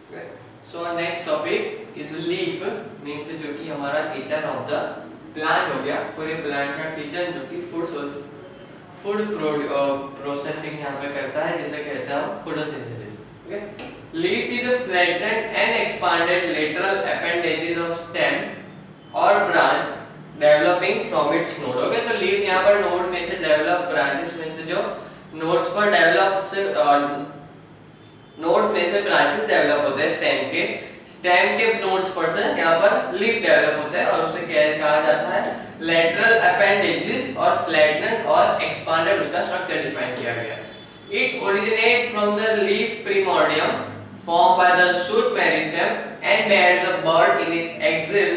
So our next topic is leaf, means जो कि हमारा किचन ऑफ द प्लांट हो गया, पूरे प्लांट का किचन जो कि फूड प्रोसेसिंग यहाँ पे करता है, जिसे कहते हैं हम photosynthesis. Okay, leaf is a flattened and expanded lateral appendages of stem और branch developing from its node. Okay, तो लीफ यहाँ पर नोड में से डेवलप, ब्रांचेस में से जो नोड्स पर डेवलप से नोड्स में से ब्रांचेस डेवलप होते हैं स्टेम के नोड्स पर से यहाँ पर लीफ डेवलप होता है, और उसे क्या कहा जाता है, लेटरल अपेंडेजेस और फ्लैटेंड और एक्सपांडेड, उसका स्ट्रक्चर डिफाइन किया गया। It originate from the leaf primordium formed by the shoot meristem and bears a bud in its axil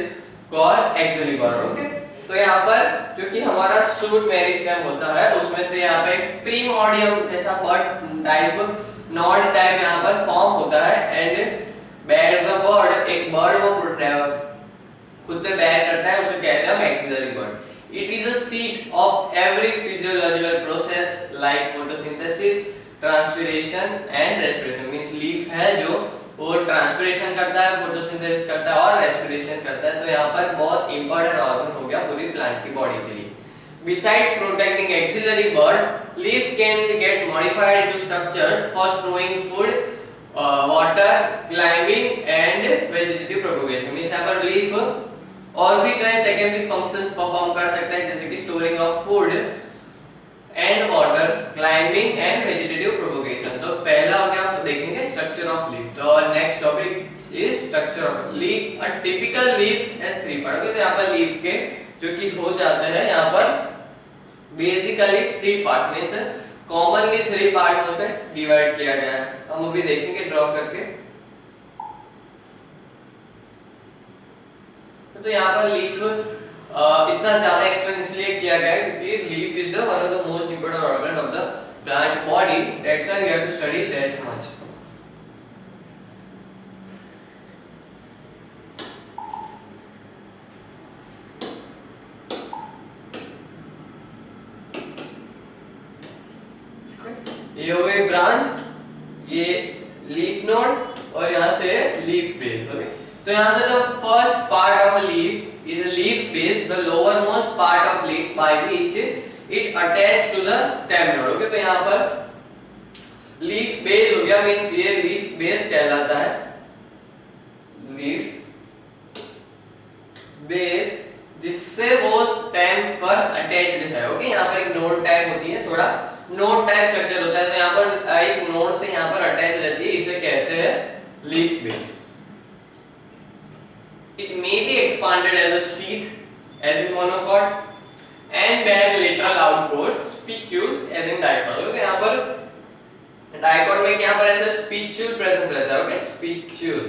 called axillary bud। Okay, तो यहाँ पर जो कि हमारा शूट मेरिस्टेम होता है, उसमें से यहाँ पे प्रीमोर्डियम जैसा बड टाइप, नॉड टाइप यहाँ पर फॉर्म होता है, एंड bears a bud, एक बर्ड वो खुद पे बेयर करता है, उसे कहते हैं axillary bud. It is a seat of every physiological process like photosynthesis, transpiration and respiration। Means leaf है जो वो ट्रांसपिरेशन करता है, फोटोसिंथेसिस करता है और रेस्पिरेशन करता है, तो यहाँ पर बहुत इंपॉर्टेंट ऑर्गन हो गया पूरी प्लांट की बॉडी के लिए। Besides protecting axillary buds, leaf can get modified into structures for storing food, water, climbing and vegetative propagation। Means यहाँ पर लीफ और भी कई सेकेंडरी फंक्शंस परफॉर्म कर सकता है, जैसे कि storing of food and water, climbing and vegetative propagation. तो पहला हो गया, आप देखेंगे स्ट्रक्चर ऑफ लीफ। तो next topic is structure of leaf. A typical leaf has 3 part. तो यहाँ पर लीफ के जो कि हो जाते हैं यहाँ पर basically 3 part, means commonly 3 part में से डिवाइड किया गया है। हम अभी देखेंगे ड्रॉ करके। तो यहाँ पर लीफ इतना ज्यादा एक्सप्लेन इसलिए किया गया है क्योंकि leaf is the one of the most important organ of the plant body, that's why we have to study that much. ये हो गई ब्रांच, ये लीफ नोड और यहाँ से लीफ बेस। ओके, तो यहाँ से the first part of leaf is a leaf base, the lowermost part of leaf by which it attached to the stem node। Okay, तो यहाँ पर लीफ बेस हो गया, मींस ये लीफ बेस कहलाता है, लीफ बेस जिससे वो स्टेम पर अटैच्ड है। ओके, यहाँ पर एक नोड टाइप होती है, थोड़ा नोड टाइप स्ट्रक्चर होता है, तो यहाँ पर एक नोड से यहाँ पर अटैच रहती है, इसे कहते हैं leaf base. It may be expanded as a sheath, as in monocot, and bear lateral outwards spicule as in dicot। Okay, यहाँ पर dicot में यहाँ पर ऐसे spicule प्रेजेंट रहता है। ओके, spicule,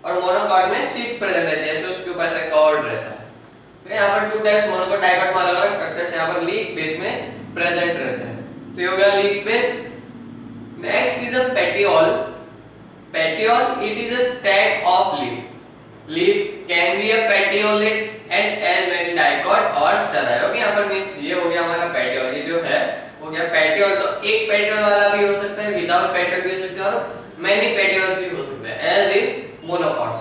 और monocot में sheath प्रेजेंट रहती है, ऐसे उसके ऊपर ऐसा कॉर्ड रहता है। तो यहाँ पर 2 टाइप्स monocot, dicot में अलग-अलग स्ट्रक्चर्स यहाँ पर लीफ बेस में प्रेजेंट रहते हैं। तो ये हो गया leaf base. Next is a petiole. Petiole, it is a stack of leaf. Leaf can be a petiolate and when dicot or sterile। Okay, यहाँ पर मींस ये हो गया हमारा petiole, ये जो है हो गया petiole। तो एक petiole वाला भी हो सकता है, विदाउट petiole भी हो सकता है, और many petioles भी हो सकते हैं, as in monocots।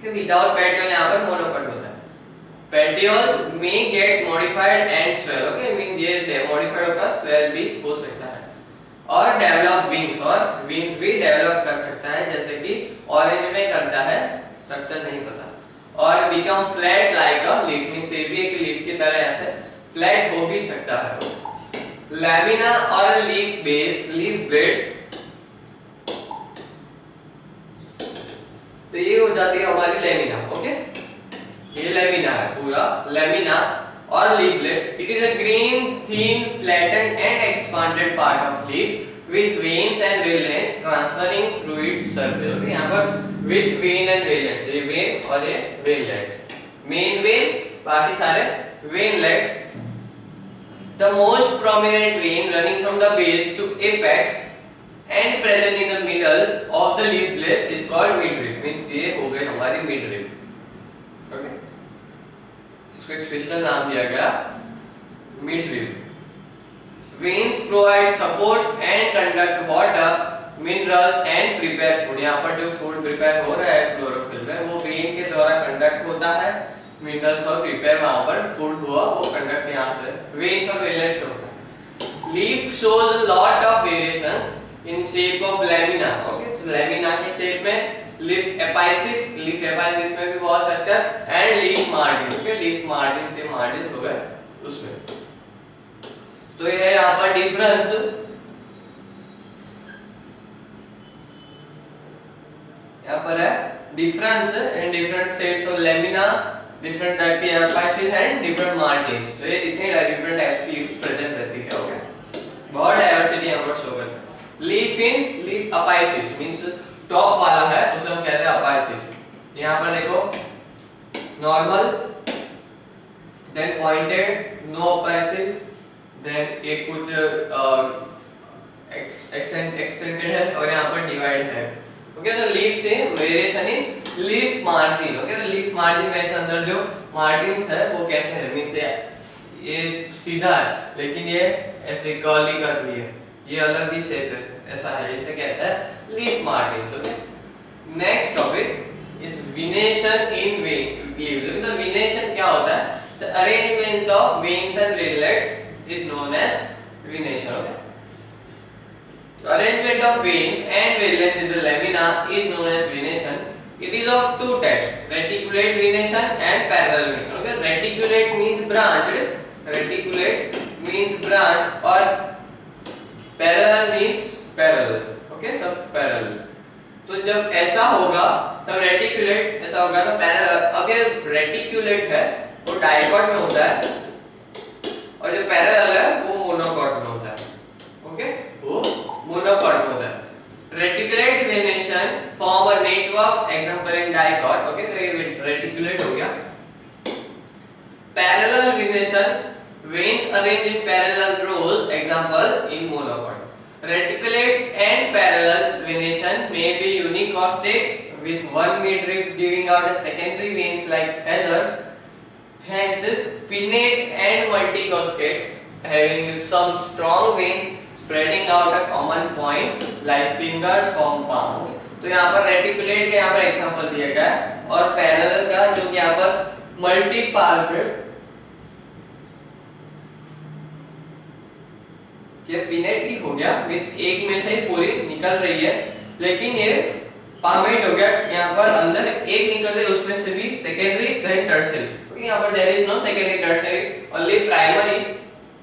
कि विदाउट petiole यहाँ पर monocot होता है। Petiole may get modified and swell। Okay, means ये modified होगा, swell भी हो सकता है, और डेवलप विंग्स, और विंग्स भी डेवलप कर सकता है, जैसे कि ऑरेंज में करता है, स्ट्रक्चर नहीं पता, और become flat like a leaf, means ये भी एक लीफ की तरह ऐसे फ्लैट हो भी सकता है। लैमिना और लीफ बेस, लीफ ब्रेड, तो ये हो जाती है हमारी लैमिना। ओके, ये लैमिना है पूरा, लैमिना और leaf blade। It is a green, thin, flattened and expanded part of leaf with veins and veins transferring through its surface। Okay, यहाँ पर with vein and veins, ये vein और ये veinlets, main vein, बाकी सारे veinlets। The most prominent vein running from the base to apex and present in the middle of the leaf blade is called midrib। Means ये हो गई हमारी midrib। Okay, इसको एक स्पेशल नाम दिया गया midrib। Veins provide support and conduct water, minerals and prepare food. यहाँ पर जो फूड प्रिपेयर हो रहा है क्लोरोफिल में वो वेन के द्वारा कंडक्ट होता है, मिनरल्स और प्रिपेयर वहाँ पर फूड हुआ वो कंडक्ट यहाँ से वेन्स और वेनलेट से होता है. Leaf shows a lot of variations in shape of lamina. Okay, so lamina के शेप में लीफ एपाइसिस में भी बहुत structure and leaf margin. Okay, leaf margin से मार्जिन हो गए उसमें. तो ये है यहाँ पर डिफरेंस. यहाँ पर है difference in different shapes of lamina, different type की एपाइसिस एंड डिफरेंट मार्जिन्स. तो ये इतने डिफरेंट टाइप्स की प्रेजेंट रहती है. ओके, बहुत डाइवर्सिटी यहाँ पर शो करता है. लीफ अपाइसिस मींस टॉप वाला है उसे हम कहते हैं अपाइसिस. यहाँ पर देखो normal, then pointed, no apices, then एक कुछ एक्सटेंडेड है और यहाँ पर डिवाइड है. ओके, तो लीफ से variation in leaf margin. Okay, तो लीफ मार्जिन में ऐसे अंदर जो मार्जिन्स है वो कैसे है, मींस ये सीधा है लेकिन ये ऐसे कर्ली कर रही है, ये अलग ही शेप है, ऐसा है, इसे कहते हैं leaf margins. Okay, next topic is venation in leaves. तो विनेशन क्या होता है? The arrangement of veins and veinlets is known as venation. Okay, arrangement of veins and veins in the lamina is known as venation. It is of two types, reticulate venation and parallel venation. Okay, reticulate means branched, reticulate means branch और parallel means parallel. Okay, सब parallel. तो जब ऐसा होगा तब reticulate, ऐसा होगा तो पैरेलल. अब ये रेटिकुलेट है वो डाइकॉट में होता है और जो पैरेलल है वो मोनोकॉट में होता है. ओके, वो मोनोकॉट में होता है. Reticulate venation form a network example in dicot. Okay, तो ये रेटिकुलेट हो गया. Parallel venation veins arranged in parallel rows example in monocot. Reticulate and parallel venation may be unicostate with one midrib giving out a secondary veins like feather. Hence pinnate and multicostate having some strong veins spreading out a common point like fingers form palm. तो यहाँ पर reticulate का यहाँ पर example दिया गया है और पैरेलल का जो कि यहाँ पर मल्टी पार्टेड, ये पिनेटली हो गया मींस एक में से ही पूरी निकल रही है, लेकिन ये पामेट हो गया. यहाँ पर अंदर एक निकल रही है उसमें से भी सेकेंडरी देन टर्शियरी. क्योंकि यहाँ पर there is no secondary tertiary, only primary,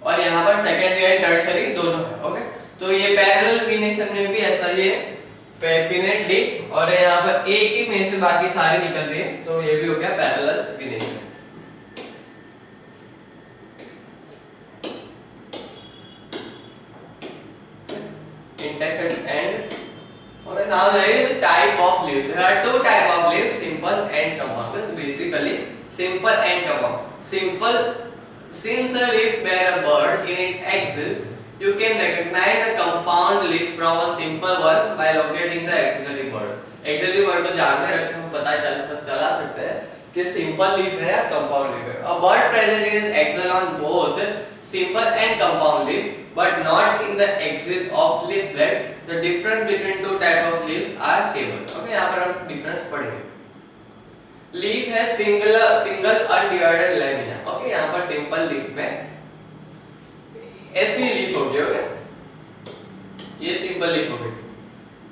और यहाँ पर सेकेंडरी एंड टर्शियरी दोनों है. ओके, तो ये पैरेलल वेनेशन में भी ऐसा ही है पिनेटली और यहाँ पर एक ही में से बाकी सारी निकल रही है, तो ये भी हो गया parallel venation. Intersect and okay, now there is type of leaves. There are two type of leaves, simple and compound. Basically simple and compound. Simple, since a leaf bear a bird in its axil, you can recognize a compound leaf from a simple one by locating the axillary bird. Axillary bird को जानते रखें हम पता चला सकते हैं कि simple leaf है या compound leaf है. A bird present in its axil on both simple and compound leaf but not in the axil of leaflet. The difference between two type of leaves are table. Okay, यहाँ पर हम difference पढ़ेंगे. Leaf है single undivided lamina. Okay, यहाँ पर simple leaf में ऐसी leaf होगी. ओके, ये सिंपल लीफ होगी,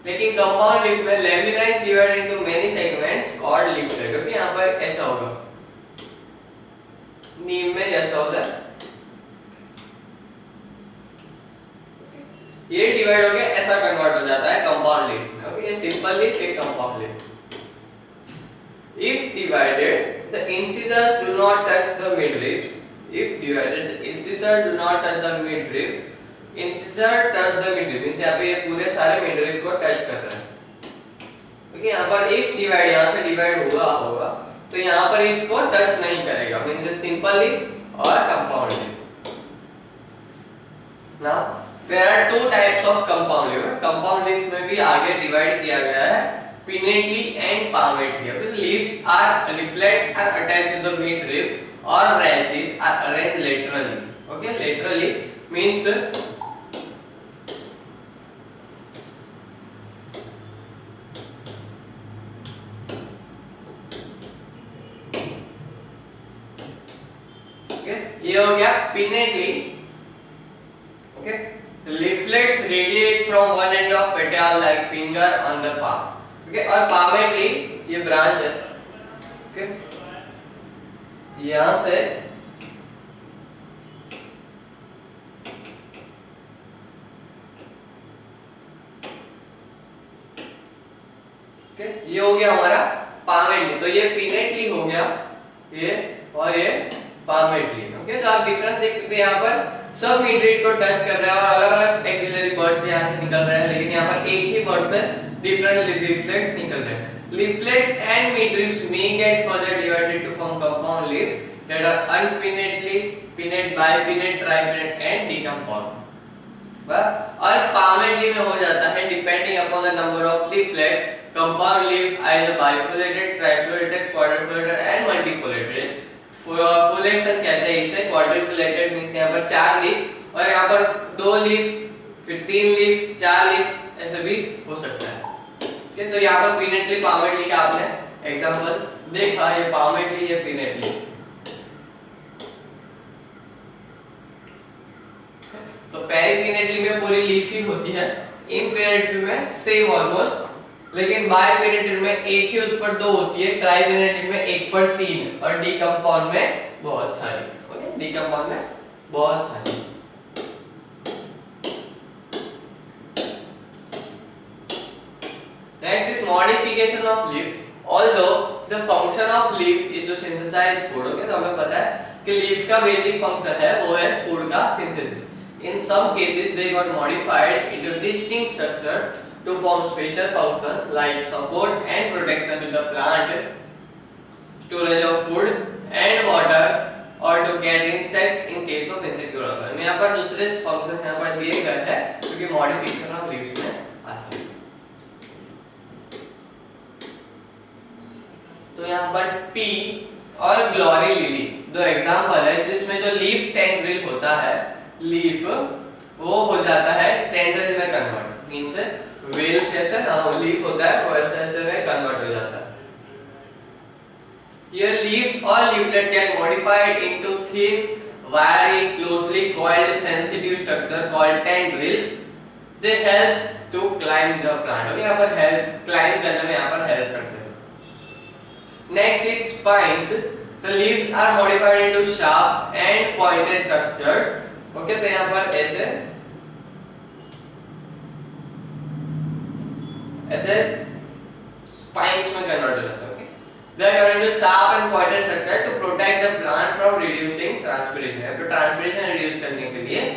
लेकिन कंपाउंड लीफ में lamina is divided into many segments called leaflet. Okay, यहाँ पर ऐसा होगा, नीम में जैसा होता है ये डिवाइड हो गया, ऐसा कन्वर्ट हो जाता है कंपाउंड लीफ में. ओके, ये सिंपल लीफ, ये compound leaf. If divided, the incisors do not touch the midribs. If divided, the incisor do not touch the midrib. Incisor touch the midrib. Means यहाँ पे ये पूरे सारे midrib को touch कर रहा है. क्योंकि यहाँ पर if divide यहाँ से divide हुआ होगा तो यहाँ पर इसको टच नहीं करेगा. मींस सिंपल लीफ और compound leaf. Now there are two types of compound leaf. Compound leaf में भी आगे डिवाइड किया गया है pinnately and palmately. Okay, the leaves are leaflets are attached to the midrib or branches are arranged laterally. Okay, laterally means okay, ये हो गया pinnately. Okay, leaflets radiate from one end of petiole like finger on the palm. Okay, और palmately ये branch है। Okay, यहां से ये हो गया हमारा पामेटली। तो ये पिनेटली हो गया ये, और ये पामेटली। ओके, तो आप डिफरेंस देख सकते हैं, यहाँ पर सब मिडरीड को टच कर रहा है और अलग अलग एक्सिलरी बर्ड्स यहाँ से निकल रहे हैं, लेकिन यहाँ पर एक ही बर्ड से डिफरेंट लीफलेट्स निकल रहे हैं। Leaflets and midribs may get further divided to form compound leaves that are unpinnately, pinnate, bipinnate, tripinnate and decompound. और palmately में हो जाता है depending upon the number of leaflets. Compound leaf either bifoliated, trifoliated, quadrifoliated and multifoliated. Foliation कहते हैं इसे। quadrifoliated means यहाँ पर 4 लीफ और यहाँ पर 2 लीफ, फिर 3 लीफ, 4 लीफ, ऐसे भी हो सकता है। ठीक, तो यहाँ पर पिनेटली पामेटली का आपने एग्जांपल देखा, ये पामेटली, ये पिनेटली। तो पेरिपिनेटली में पूरी लीफ ही होती है, इम्पिनेटली में सेम ऑलमोस्ट, लेकिन बाइपिनेटली में एक ही उस पर 2 होती है, ट्राइपिनेटली में 1 पर 3 और डीकंपाउंड में बहुत सारी। ओके, डीकंपाउंड में बहुत सारी। Next is modification of leaf. Although the function of leaf is to synthesize food, okay, तो हमें पता है कि leaf का basic function है वो है food का synthesis. In some cases they got modified into distinct structure to form special functions like support and protection to the plant, storage of food and water, or to catch insects in case of insect growth. यहाँ पर दूसरे function यहाँ पर दिए गए हैं क्योंकि modification of leaves में आते हैं। तो यहाँ पर पी और ग्लोरी लिली दो एग्जांपल है जिसमें जो लीफ टेंड्रिल होता है, लीफ वो हो जाता है टेंड्रिल में कन्वर्ट, मींस वेल कहते हैं ना, वो लीफ होता है वो ऐसे ऐसे में कन्वर्ट हो जाता है। Here leaves or leaflet get modified into thin, wiry, closely coiled, sensitive structure called tendrils. They help to climb the plant. और यहाँ पर help climb करने में यहाँ पर help करते हैं। Next is spines. The leaves are modified into sharp and pointed structures. Okay, तो यहाँ पर ऐसे ऐसे spines में convert हो जाता है। Okay, they are converted into sharp and pointed structure to protect the plant from reducing transpiration. तो transpiration reduce करने के लिए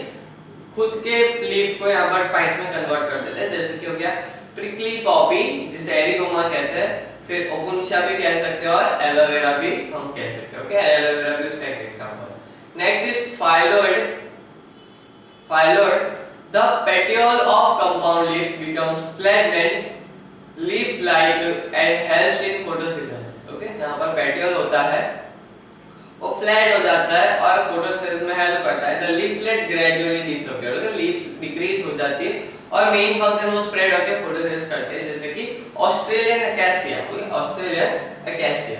खुद के leaf को यहाँ पर spines में convert कर देते हैं, जैसे कि हो गया prickly poppy जिसे एरिगोमा कहते हैं, फिर ओपुनशा भी कह सकते हैं और एलोवेरा भी हम कह सकते हैं। ओके, एलोवेरा भी उसका एक example. Next is phyllode. Phyllode, the petiole of compound leaf becomes flattened leaf like and helps in photosynthesis. Okay, यहाँ पर पेटियोल होता है वो फ्लैट हो जाता है और फोटोसिंथेसिस में हेल्प करता है। The leaflet gradually disappear, okay, leaf decrease हो जाती है और मेन फंक्शन वो स्प्रेड होकर फोटोसिंथेसिस करते हैं, जैसे कि Australian acacia. Okay, Australian acacia.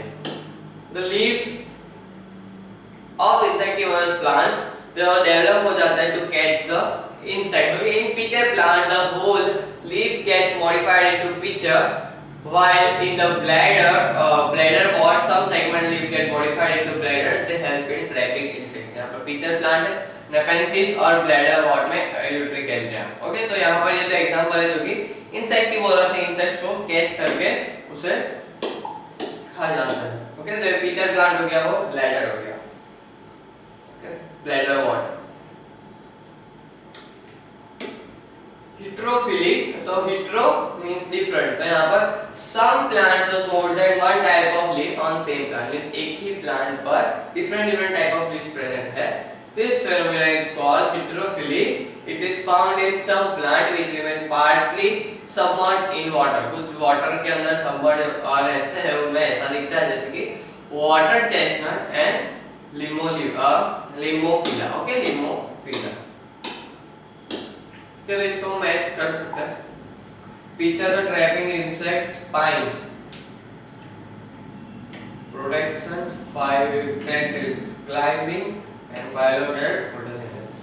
The leaves of insectivorous plants जो डेवलप हो जाता है to catch the insect. Okay, in pitcher plant the whole leaf gets modified into pitcher, while in the bladder pod some segment leaf get modified into bladders. They help in trapping insects. यहाँ पर pitcher plant है, Nepenthes और bladder ward में यूट्रिकेलिया। Okay, तो यहाँ पर ये तो एग्जांपल है जो कि इंसेक्टिवोरस इंसेक्ट्स को कैच करके उसे खा जाता है। ओके, तो ये पिचर प्लांट हो गया, वो ब्लैडर हो गया। Okay, bladder ward. हिट्रोफिली, तो हिट्रो मींस डिफरेंट, तो यहाँ पर some plants has more than one type of leaf on same plant, एक ही प्लांट पर different type of leaves present है। This phenomena is called heterophily. It is found in some plant which remain partly submerged in water. कुछ water के अंदर submerged और ऐसे है उनमें ऐसा दिखता है, जैसे कि water chestnut and Limophila. Okay, Limophila। तो इसको मैच कर सकते हैं। Feature the trapping insects, spines, protections, tendrils, climbing and phylogenetic photosynthesis.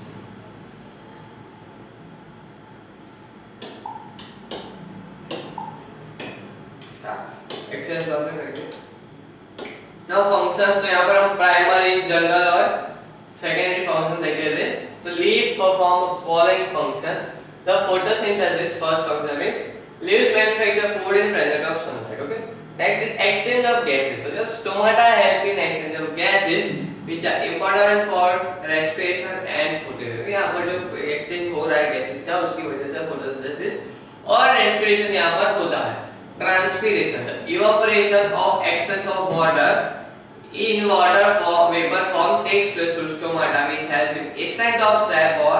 Exercise बाद में करेंगे। नाउ फंक्शंस, तो यहाँ पर हम प्राइमरी, जनरल और सेकेंडरी फंक्शन देखे थे। तो leaf perform following functions. The photosynthesis first function is leaves manufacture food in presence of sunlight. Okay. Next is exchange of gases. So the stomata help in exchange of gases which are important for respiration and photosynthesis. यहाँ पर जो exchange हो रहा है gases का, उसकी वजह से photosynthesis और respiration यहाँ पर होता है। Transpiration, evaporation of excess of water in water form, vapor form takes place through stomata which help in ascent of sap or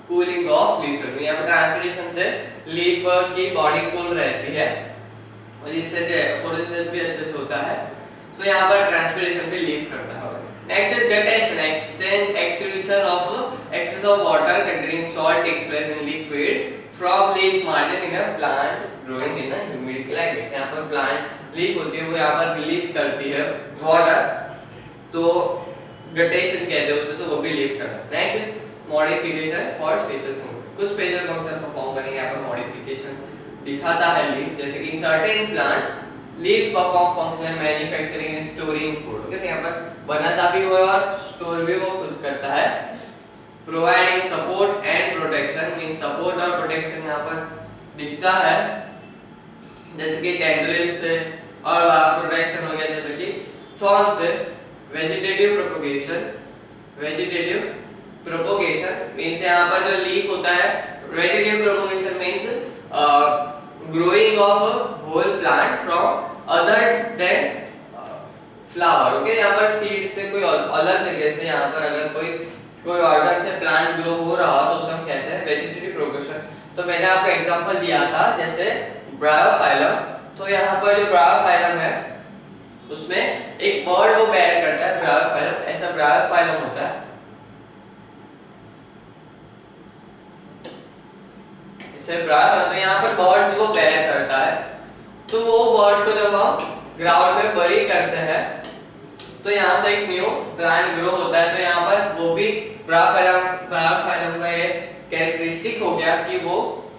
cooling of leaf. यहाँ पर ट्रांसपिरेशन से लीफ की बॉडी कूल रहती है और जिससे फोटोसिंथेसिस भी अच्छे से होता है। तो यहाँ पर ट्रांसपिरेशन भी लीफ करता है। Next is guttation, exchange excretion of excess of water containing salt takes place in liquid from leaf margin in a plant growing in a humid climate. यहाँ पर प्लांट लीफ होती है वो यहाँ पर रिलीज करती है वाटर, तो गटेशन कहते हैं उसे, तो वो भी लीफ करता है। Next modification for special function, कुछ स्पेशल फंक्शन परफॉर्म करेंगे। यहाँ पर मॉडिफिकेशन दिखाता है लीफ, जैसे कि in certain plants leaf perform function manufacturing and storing food. Okay, तो यहाँ पर बनाता भी वो और स्टोर भी वो खुद करता है। Providing support and protection, mean support और प्रोटेक्शन यहाँ पर दिखता है, जैसे कि टेंड्रिल से, और प्रोटेक्शन हो गया जैसे कि थॉर्न से। Vegetative propagation, vegetative propagation means यहाँ पर जो लीफ होता है, vegetative propagation means growing of whole plant from other than flower. Okay, यहाँ पर सीड से कोई अलग तरीके से यहाँ पर अगर कोई ऑर्गन से प्लांट ग्रो हो रहा हो तो उसे हम कहते हैं वेजिटेटिव प्रोपोगेशन। तो मैंने आपको एग्जांपल दिया था जैसे ब्रायोफाइलम। तो यहाँ पर जो ब्रायोफाइलम है उसमें एक बर्ड वो बेयर करता है ब्रायोफाइलम, ऐसा ब्रायोफाइलम होता है। तो यहाँ पर बर्ड्स को बेयर करता है, तो वो बर्ड्स को जब हम ग्राउंड में बरी करते हैं तो यहाँ से एक न्यू प्लांट ग्रो होता है। तो यहाँ पर वो भी ब्रायोफाइलम का ये कैरेक्टरिस्टिक हो गया कि वो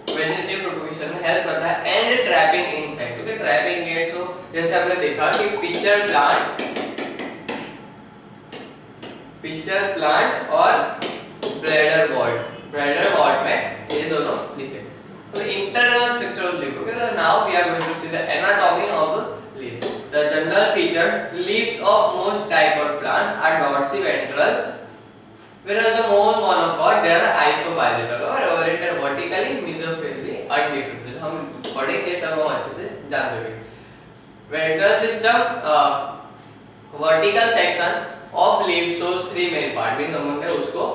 वेजिटेटिव प्रोपगेशन में हेल्प करता है एंड ट्रैपिंग इंसेक्ट। क्योंकि ट्रैपिंग गेट, तो जैसे हमने देखा कि पिक्चर प्लांट और ब्लैडर वॉर्ड में ये दोनों दिखे। तो internal structure of leaf. Okay, so now we are going to see the anatomy of leaf. The general feature: leaves of most dipod plants are dorsiventral, whereas the most monopod they are isobilateral or oriented vertically, mesophilially and differential. हम पढ़ेंगे तब हम अच्छे से जान जाएंगे। Ventral system, vertical section of leaf shows three main part. भी हमने उसको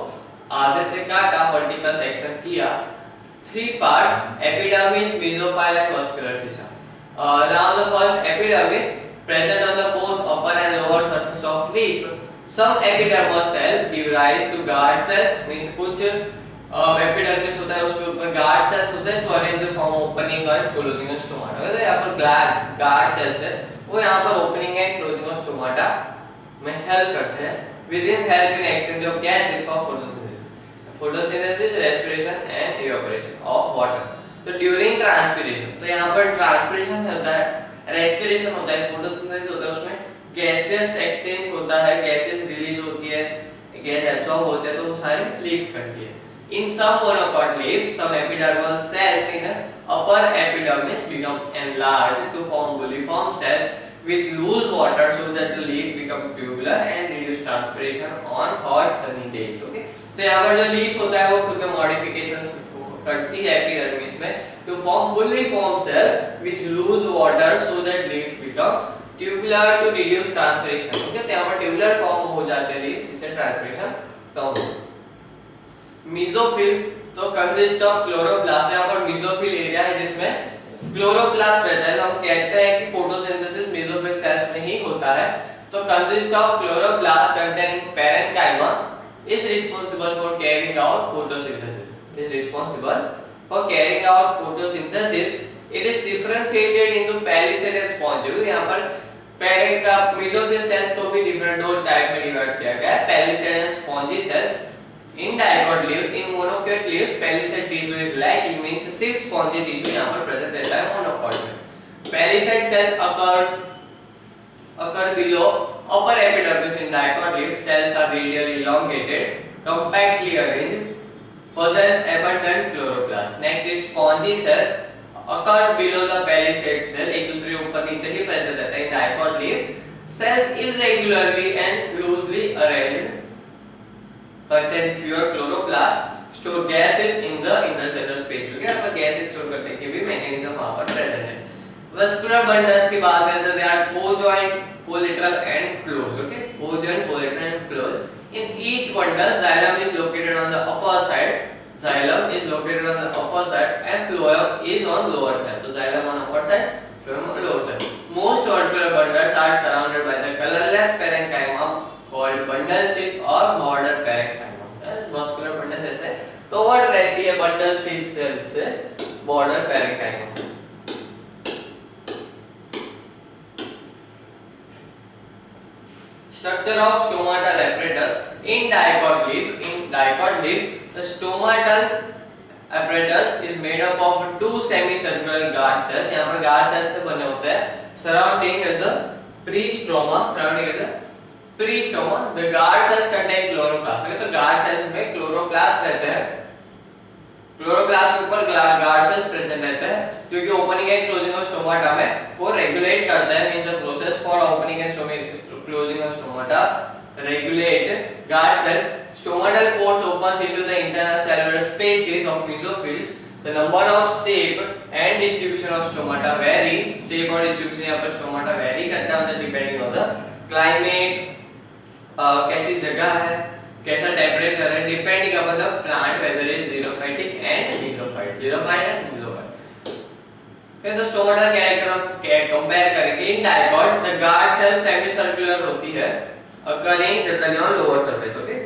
आधे से काटा, vertical section किया। Three parts: epidermis, mesophile and muscular system. Now the first, epidermis, present on the both upper and lower surface of leaf. Some epidermal cells give rise to guard cells, means कुछ epidermis होता है उसके ऊपर guard cells होते हैं to arrange the form opening and closing of stomata। तो यहाँ पर guard cells है, वो यहाँ पर opening and closing of stomata में help करते हैं। Within help in exchange of gases for photosynthesis, respiration and evaporation of water। तो during transpiration, तो यहाँ पर transpiration होता है, respiration होता है, photosynthesis होता है, उसमें gases exchange होता है, gases release होती है, gas absorb होते हैं, तो वो सारे leaf करती है। In some monocot leaves, some epidermal cells in upper epidermis become enlarged to form bulliform cells which lose water so that the leaf become tubular and reduce transpiration on hot sunny days। Okay, तो यहाँ पर जो leaf होता है वो खुद में modifications करती है एपिडर्मिस में to form bulliform cells which lose water so that leaf become tubular to reduce transpiration. Okay, तो यहाँ पर ट्यूबुलर फॉर्म हो जाते हैं लीफ, जिससे ट्रांसपिरेशन कम हो। मेसोफिल तो कंसिस्ट ऑफ क्लोरोप्लास्ट। यहाँ पर मेसोफिल एरिया है जिसमें क्लोरोप्लास्ट रहता है। तो हम कहते हैं कि फोटोसिंथेसिस मेसोफिल सेल्स में ही होता है। तो consist of chloroplast containing parenchyma is responsible for carrying out photosynthesis. It is differentiated into palisade and sponge। यहाँ पर पेरेंट का मेसोफिल सेल्स को भी डिफरेंट दो टाइप में डिवाइड किया गया है, palisade and spongy cells in dicot leaves. In monocot leaves palisade tissue is lacking, means सिर्फ स्पॉन्जी टिश्यू यहां पर प्रेजेंट रहता है मोनोकोट में। Palisade cells occur below upper epidermis in dicot leaves. Cells are radially elongated, compactly arranged, possess abundant chloroplast. Next is spongy cell occurs below the palisade cell, एक दूसरे ऊपर नीचे ही present रहता है in dicot leaf. Cells irregularly and loosely arranged, contain fewer chloroplast, store gases in the intercellular space. Okay, यहाँ पर gases store करने की भी मैकेनिज्म वहां पर प्रेजेंट है। Vascular bundles की बात करें तो they are co-joint, collateral and closed. Okay, co-joint, collateral and closed. In each bundle, xylem is located on the upper side. Xylem is located on the upper side and phloem is on lower side. So xylem on upper side, phloem on lower side. Most orbital bundles are surrounded by the colorless parenchyma called bundle sheath or border parenchyma. Vascular bundles ऐसे covered रहती है bundle sheath cells से border parenchyma से। Structure of stomatal apparatus in dicot leaves. In dicot leaves, the stomatal apparatus is made up of two semicircular guard cells. यहाँ पर guard cells से बने होते हैं। Surrounding is a peristroma. Surrounding is a peristroma. The guard cells contain chloroplast. Okay, तो guard cells में chloroplast रहते हैं। क्लोरोप्लास्ट के ऊपर गार्ड सेल्स प्रेजेंट रहते हैं, जो कि opening and closing of stomata में वो रेगुलेट करता है। Means the process for opening and closing of stomata regulate guard cells. Stomatal pores opens into the internal cellular spaces of mesophils. The number of shape and distribution of stomata vary. Shape और distribution यहाँ पर stomata vary करता है depending on the climate, कैसी जगह है, कैसा temperature है, depending upon the plant whether is xerophytic and mesophyte, xerophyte and mesophyte। फिर तो स्टोमाटल कैरेक्टर कंपेयर करेंगे। In dicot the guard cell semi circular होती है, occurring generally on lower surface. Okay,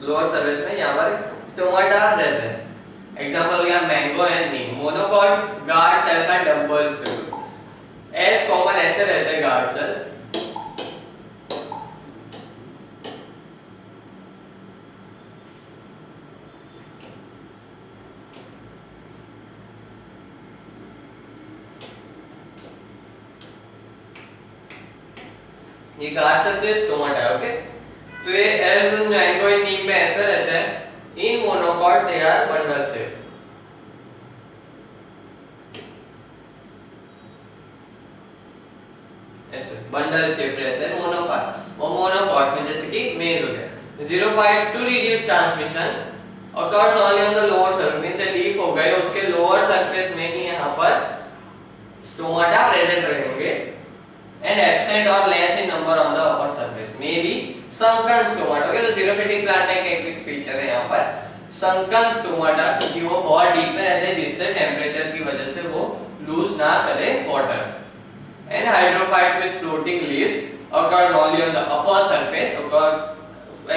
lower surface में यहाँ पर stomata रहते हैं। एग्जांपल हो गया mango and neem. Monocot guard cells are double cell, as common ऐसे रहते हैं गार्ड सेल्स। ये गार्ड सेल से स्टोमाटा है। ओके, तो ये एज मैंगो एंड नीम में ऐसे रहते हैं। In monocot they are bundle shape. ऐसे बंडल शेप रहते हैं मोनोफाइट और मोनोकोट में, जैसे कि मेज हो गया। Xerophytes to reduce transmission occurs only on the lower surface, means leaf हो गए उसके लोअर सरफेस में ही यहाँ पर स्टोमाटा प्रेजेंट रहेंगे। and absent or less in number on the upper surface, maybe sunken stomata। Okay, तो xerophytic plant का एक फीचर है यहाँ पर sunken stomata, क्योंकि वो बहुत डीप में रहते हैं जिससे टेम्परेचर की वजह से वो लूज ना करे water. and hydrophytes with floating leaves occurs only on the upper surface।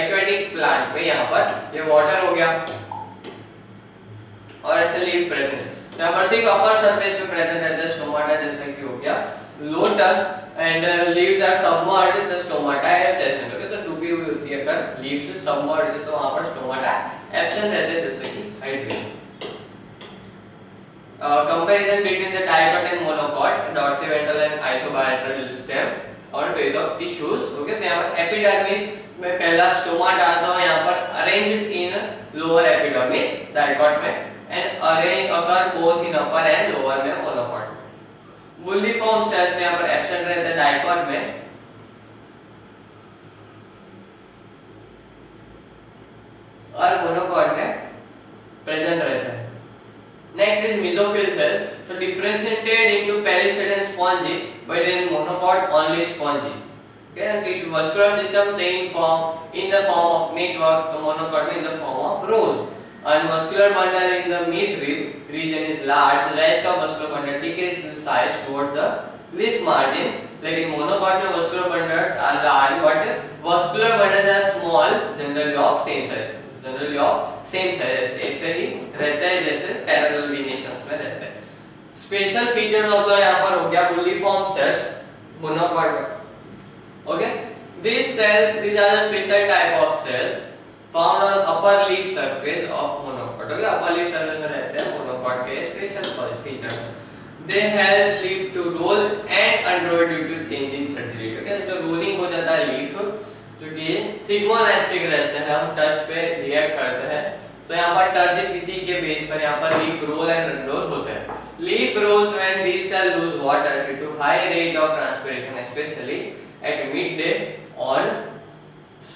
aquatic plant में यहाँ पर ये वाटर हो गया और ऐसे लीफ प्रेजेंट, यहाँ पर सिर्फ अपर सरफेस पे प्रेजेंट रहता है स्टोमाटा, जैसे कि हो गया lotus. and leaves are submerged in the stomata absent। Okay, तो डूबी हुई होती है अगर leaves submerged है तो वहां पर स्टोमाटा एब्सेंट रहते हैं, जैसे कि hydrin. comparison between the dicot and monocot, dorsiventral and isobilateral stem और base of tissues। ओके, तो यहाँ पर एपिडर्मिस में पहला स्टोमाटा आता है, यहाँ पर arranged in lower epidermis dicot में, and arrange occur both in upper and lower में monocot। बुल्लीफॉर्म सेल्स यहाँ पर एब्सेंट रहते हैं डाइकोट में, और मोनोकोट में प्रेजेंट रहता है। Next is mesophyll cell, so differentiated into palisade and spongy, but in monocot only spongy। Okay, and tissue vascular system they in the form of network, तो monocot में in the form of rows। And vascular bundle in the midrib region is large, the rest of vascular bundle decreases in size towards the leaf margin। लेकिन monocot में vascular bundles are large but vascular bundles are small, generally of same size, generally of same size। ऐसे ही रहते हैं जैसे parallel venations में रहते हैं। Special features of the यहाँ पर हो गया बुल्लीफॉर्म सेल्स मोनोकोट में, Okay, these are the special type of cells found on upper leaf surface of monocot. Okay, upper leaf surface में रहते हैं monocot के special feature. They help leaf to roll and unroll due to change in fragility. Okay, जो rolling हो जाता है leaf, जो कि थिग्मोलास्टिक रहते हैं, हम टच पे रिएक्ट करते हैं, तो यहाँ पर टर्जिडिटी के बेस पर यहाँ पर लीफ रोल एंड अनरोल होते हैं. Leaf rolls when these cells lose water due to high rate of transpiration, especially at midday on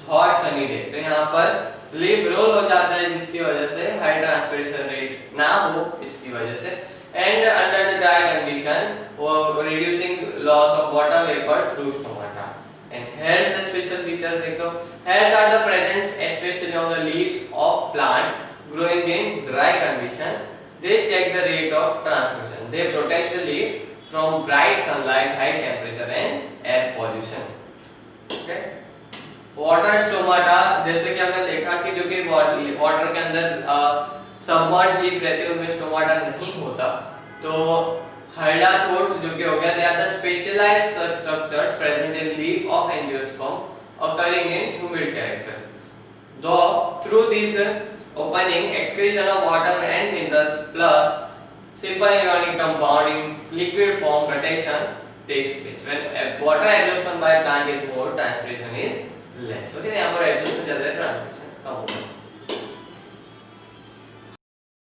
hot sunny day. तो यहाँ पर लीफ रोल हो जाता है जिसकी वजह से हाई ट्रांसपिरेशन रेट ना हो, इसकी वजह से, and under the dry condition or reducing loss of water vapor through stomata. And hairs a special feature देखो, hairs are the present especially on the leaves of plant growing in dry condition. They check the rate of transmission. They protect the leaf from bright sunlight, high temperature and air pollution. Okay? Water stomata, जैसे कि हमने देखा कि जो कि water के अंदर submerge leaf रहती है उनमें स्टोमाटा नहीं होता, तो हाइडाथोर्स जो कि हो गया, they are the specialized structures present in leaf of angiosperm occurring in humid character. Though through this opening excretion of water and minerals plus simple inorganic compound in liquid form protection takes place. When water absorption by plant is more, transpiration is less. Okay, यहाँ पर absorption ज़्यादा है, transpiration कम होगा.